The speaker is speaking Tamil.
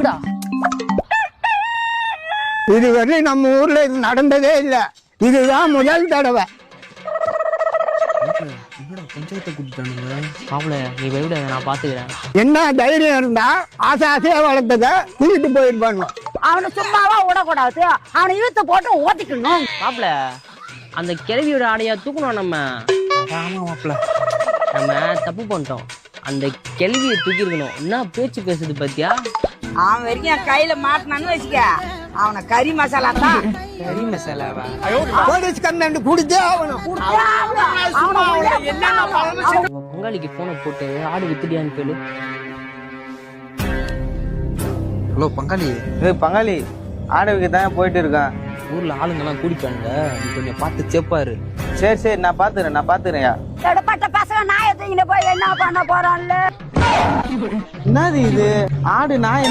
எங்கடா? இதுவரை நம்ம ஊர்ல இது நடந்ததே இல்லை. இதுதான் முதல் தடவை. பஞ்சாயத்தை கூப்பிட்டானுங்க. மாப்பிள்ள நீ பயப்பட, நான் பாத்துக்கிறேன். என்ன தைரியம் இருந்தா ஆசையா வளர்த்தத தூக்கிட்டு போயிருப்பாங்க. அவனை சும்மாவா விடக்கூடாது, அவனை இழுத்து போட்டு ஓட்டிக்கணும். மாப்பிள்ள அந்த கிழவியோட ஆடையா தூக்கணும். நம்ம ஆமா மாப்பிள்ள, நம்ம தப்பு பண்ணிட்டோம். அந்த கிழவியை தூக்கி இருக்கணும். என்ன பேச்சு பேசுது பாத்தியா? அவன் வரைக்கும் என் கையில மாட்டினான்னு வச்சுக்க, அவனை கறி மசாலா தான். கறி மசாலாவா? போலீஸ் கம்ப்ளைண்ட் குடிச்சே ஆகணும். பங்காளிக்கு போனை போட்டு ஆடு வித்துட்டியான்னு கேளு. ஹலோ பங்காளி. பங்காளி, ஆடு வைக்க தான் போயிட்டு இருக்கேன். ஊர்ல ஆளுங்கெல்லாம் கூடிப்பானுங்க, நீ கொஞ்சம் பார்த்து சேப்பாரு. சரி சரி, நான் பாத்துக்கிறேன்யா. எடுப்பட்ட பசங்க நாயை தூக்கிட்டு போய் என்ன பண்ண போறான்ல? என்னது இது? ஆடு நாய்